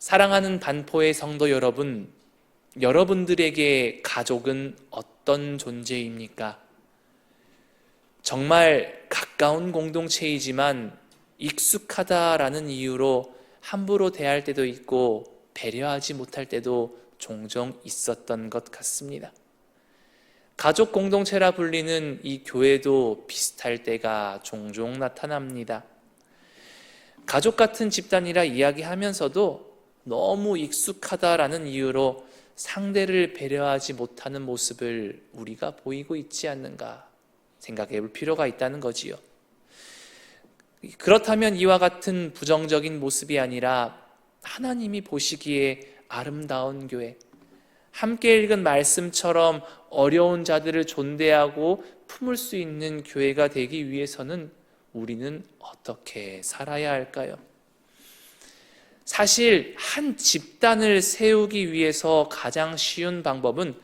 사랑하는 반포의 성도 여러분, 여러분들에게 가족은 어떤 존재입니까? 정말 가까운 공동체이지만 익숙하다라는 이유로 함부로 대할 때도 있고 배려하지 못할 때도 종종 있었던 것 같습니다. 가족 공동체라 불리는 이 교회도 비슷할 때가 종종 나타납니다. 가족 같은 집단이라 이야기하면서도 너무 익숙하다라는 이유로 상대를 배려하지 못하는 모습을 우리가 보이고 있지 않는가 생각해 볼 필요가 있다는 거지요. 그렇다면 이와 같은 부정적인 모습이 아니라 하나님이 보시기에 아름다운 교회, 함께 읽은 말씀처럼 어려운 자들을 존대하고 품을 수 있는 교회가 되기 위해서는 우리는 어떻게 살아야 할까요? 사실 한 집단을 세우기 위해서 가장 쉬운 방법은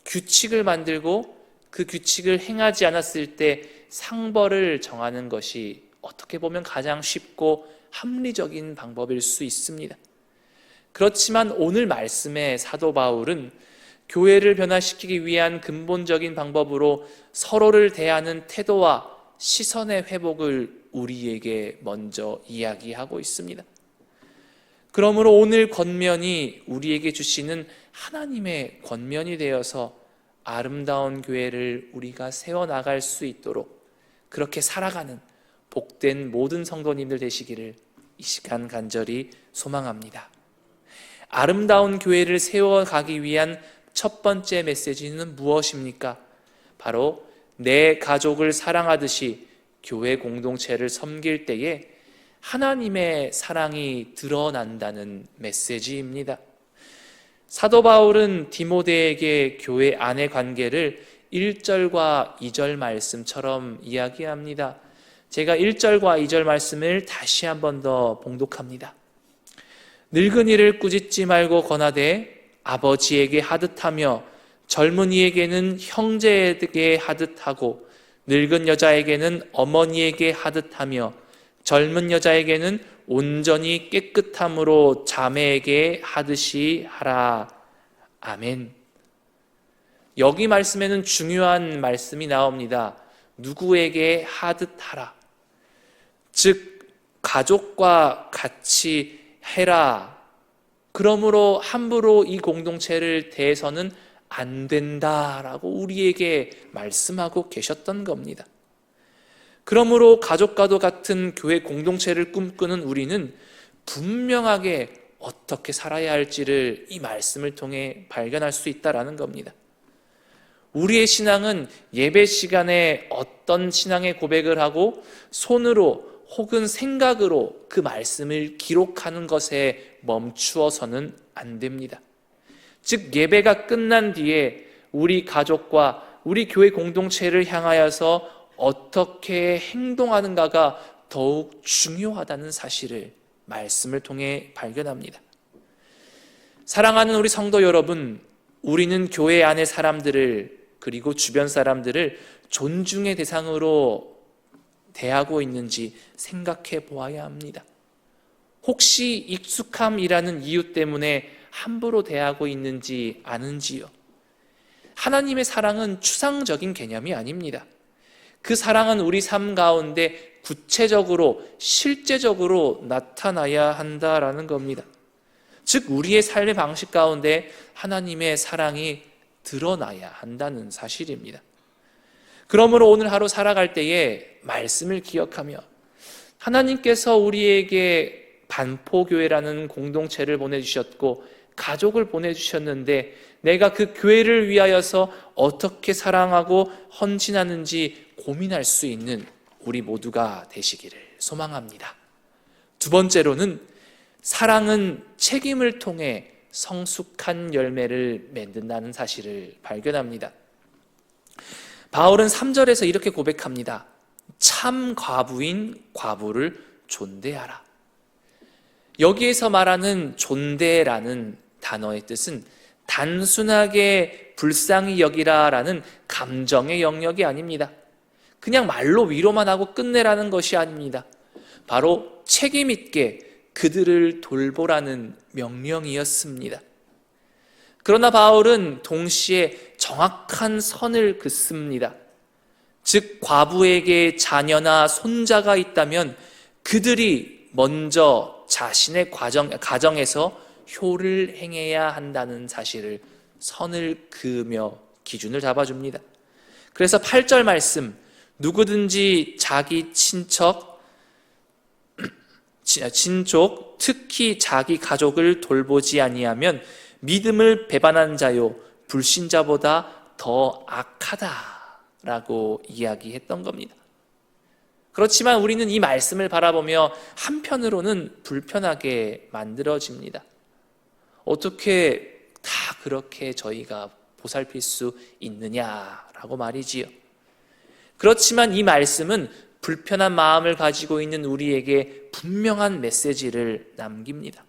규칙을 만들고 그 규칙을 행하지 않았을 때 상벌을 정하는 것이 어떻게 보면 가장 쉽고 합리적인 방법일 수 있습니다. 그렇지만 오늘 말씀의 사도 바울은 교회를 변화시키기 위한 근본적인 방법으로 서로를 대하는 태도와 시선의 회복을 우리에게 먼저 이야기하고 있습니다. 그러므로 오늘 권면이 우리에게 주시는 하나님의 권면이 되어서 아름다운 교회를 우리가 세워나갈 수 있도록 그렇게 살아가는 복된 모든 성도님들 되시기를 이 시간 간절히 소망합니다. 아름다운 교회를 세워가기 위한 첫 번째 메시지는 무엇입니까? 바로 내 가족을 사랑하듯이 교회 공동체를 섬길 때에 하나님의 사랑이 드러난다는 메시지입니다. 사도 바울은 디모데에게 교회 안의 관계를 1절과 2절 말씀처럼 이야기합니다. 제가 1절과 2절 말씀을 다시 한 번 더 봉독합니다. 늙은이를 꾸짖지 말고 권하되 아버지에게 하듯하며 젊은이에게는 형제에게 하듯하고 늙은 여자에게는 어머니에게 하듯하며 젊은 여자에게는 온전히 깨끗함으로 자매에게 하듯이 하라. 아멘. 여기 말씀에는 중요한 말씀이 나옵니다. 누구에게 하듯 하라. 즉 가족과 같이 해라. 그러므로 함부로 이 공동체를 대해서는 안 된다라고 우리에게 말씀하고 계셨던 겁니다. 그러므로 가족과도 같은 교회 공동체를 꿈꾸는 우리는 분명하게 어떻게 살아야 할지를 이 말씀을 통해 발견할 수 있다는 겁니다. 우리의 신앙은 예배 시간에 어떤 신앙의 고백을 하고 손으로 혹은 생각으로 그 말씀을 기록하는 것에 멈추어서는 안 됩니다. 즉 예배가 끝난 뒤에 우리 가족과 우리 교회 공동체를 향하여서 어떻게 행동하는가가 더욱 중요하다는 사실을 말씀을 통해 발견합니다. 사랑하는 우리 성도 여러분, 우리는 교회 안의 사람들을 그리고 주변 사람들을 존중의 대상으로 대하고 있는지 생각해 보아야 합니다. 혹시 익숙함이라는 이유 때문에 함부로 대하고 있는지 아는지요? 하나님의 사랑은 추상적인 개념이 아닙니다. 그 사랑은 우리 삶 가운데 구체적으로 실제적으로 나타나야 한다라는 겁니다. 즉 우리의 삶의 방식 가운데 하나님의 사랑이 드러나야 한다는 사실입니다. 그러므로 오늘 하루 살아갈 때에 말씀을 기억하며 하나님께서 우리에게 반포교회라는 공동체를 보내주셨고 가족을 보내주셨는데 내가 그 교회를 위하여서 어떻게 사랑하고 헌신하는지 고민할 수 있는 우리 모두가 되시기를 소망합니다. 두 번째로는 사랑은 책임을 통해 성숙한 열매를 맺는다는 사실을 발견합니다. 바울은 3절에서 이렇게 고백합니다. 참 과부인 과부를 존대하라. 여기에서 말하는 존대라는 단어의 뜻은 단순하게 불쌍히 여기라라는 감정의 영역이 아닙니다. 그냥 말로 위로만 하고 끝내라는 것이 아닙니다. 바로 책임 있게 그들을 돌보라는 명령이었습니다. 그러나 바울은 동시에 정확한 선을 긋습니다. 즉 과부에게 자녀나 손자가 있다면 그들이 먼저 자신의 가정에서 효를 행해야 한다는 사실을 선을 그으며 기준을 잡아줍니다. 그래서 8절 말씀, 누구든지 자기 친척, 특히 자기 가족을 돌보지 아니하면 믿음을 배반한 자요 불신자보다 더 악하다라고 이야기했던 겁니다. 그렇지만 우리는 이 말씀을 바라보며 한편으로는 불편하게 만들어집니다. 어떻게 다 그렇게 저희가 보살필 수 있느냐라고 말이지요. 그렇지만 이 말씀은 불편한 마음을 가지고 있는 우리에게 분명한 메시지를 남깁니다.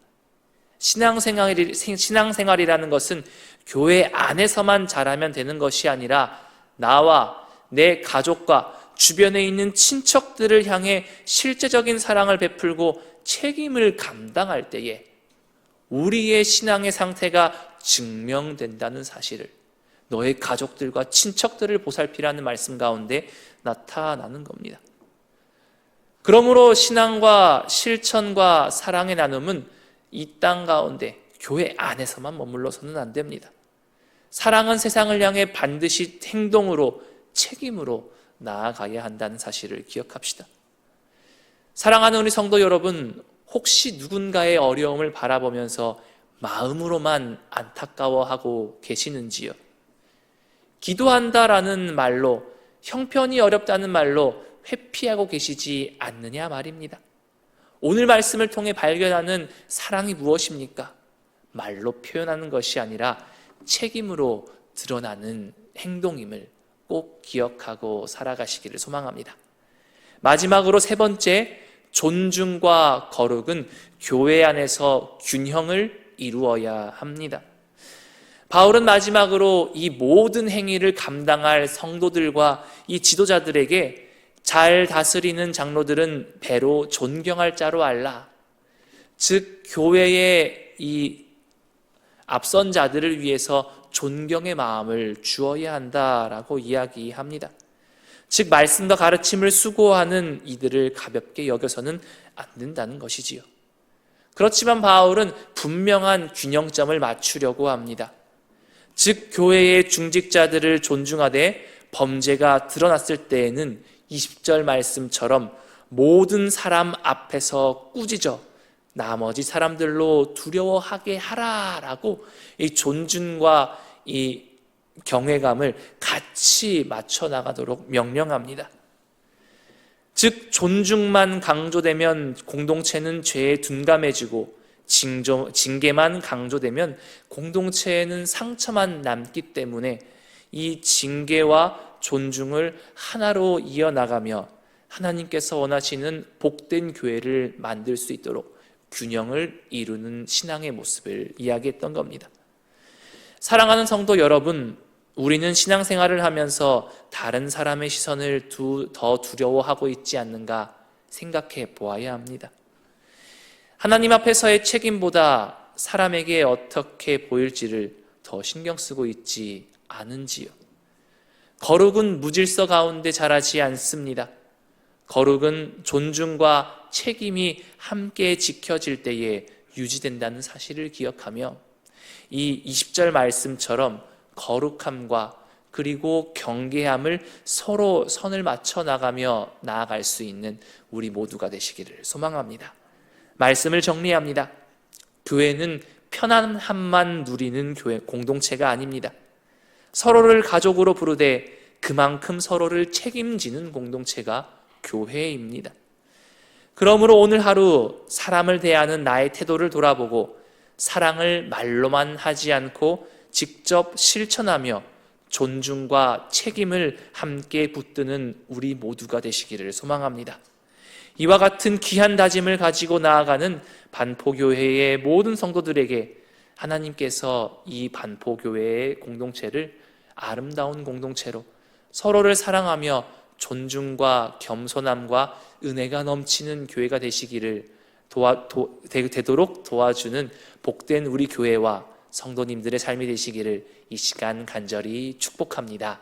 신앙생활이라는 것은 교회 안에서만 잘하면 되는 것이 아니라 나와 내 가족과 주변에 있는 친척들을 향해 실제적인 사랑을 베풀고 책임을 감당할 때에 우리의 신앙의 상태가 증명된다는 사실을 너의 가족들과 친척들을 보살피라는 말씀 가운데 나타나는 겁니다. 그러므로 신앙과 실천과 사랑의 나눔은 이 땅 가운데 교회 안에서만 머물러서는 안 됩니다. 사랑은 세상을 향해 반드시 행동으로 책임으로 나아가야 한다는 사실을 기억합시다. 사랑하는 우리 성도 여러분, 혹시 누군가의 어려움을 바라보면서 마음으로만 안타까워하고 계시는지요? 기도한다라는 말로, 형편이 어렵다는 말로 회피하고 계시지 않느냐 말입니다. 오늘 말씀을 통해 발견하는 사랑이 무엇입니까? 말로 표현하는 것이 아니라 책임으로 드러나는 행동임을 꼭 기억하고 살아가시기를 소망합니다. 마지막으로 세 번째, 존중과 거룩은 교회 안에서 균형을 이루어야 합니다. 바울은 마지막으로 이 모든 행위를 감당할 성도들과 이 지도자들에게 잘 다스리는 장로들은 배로 존경할 자로 알라. 즉 교회의 이 앞선 자들을 위해서 존경의 마음을 주어야 한다라고 이야기합니다. 즉 말씀과 가르침을 수고하는 이들을 가볍게 여겨서는 안 된다는 것이지요. 그렇지만 바울은 분명한 균형점을 맞추려고 합니다. 즉 교회의 중직자들을 존중하되 범죄가 드러났을 때에는 20절 말씀처럼 모든 사람 앞에서 꾸짖어 나머지 사람들로 두려워하게 하라라고 이 존중과 이 경외감을 같이 맞춰 나가도록 명령합니다. 즉 존중만 강조되면 공동체는 죄에 둔감해지고 징계만 강조되면 공동체에는 상처만 남기 때문에 이 징계와 존중을 하나로 이어나가며 하나님께서 원하시는 복된 교회를 만들 수 있도록 균형을 이루는 신앙의 모습을 이야기했던 겁니다. 사랑하는 성도 여러분, 우리는 신앙생활을 하면서 다른 사람의 시선을 더 두려워하고 있지 않는가 생각해 보아야 합니다. 하나님 앞에서의 책임보다 사람에게 어떻게 보일지를 더 신경 쓰고 있지 않은지요. 거룩은 무질서 가운데 자라지 않습니다. 거룩은 존중과 책임이 함께 지켜질 때에 유지된다는 사실을 기억하며 이 20절 말씀처럼 거룩함과 그리고 경계함을 서로 선을 맞춰 나가며 나아갈 수 있는 우리 모두가 되시기를 소망합니다. 말씀을 정리합니다. 교회는 편안함만 누리는 교회 공동체가 아닙니다. 서로를 가족으로 부르되 그만큼 서로를 책임지는 공동체가 교회입니다. 그러므로 오늘 하루 사람을 대하는 나의 태도를 돌아보고 사랑을 말로만 하지 않고 직접 실천하며 존중과 책임을 함께 붙드는 우리 모두가 되시기를 소망합니다. 이와 같은 귀한 다짐을 가지고 나아가는 반포교회의 모든 성도들에게 하나님께서 이 반포교회의 공동체를 아름다운 공동체로 서로를 사랑하며 존중과 겸손함과 은혜가 넘치는 교회가 되시기를 되도록 도와주는 복된 우리 교회와 성도님들의 삶이 되시기를 이 시간 간절히 축복합니다.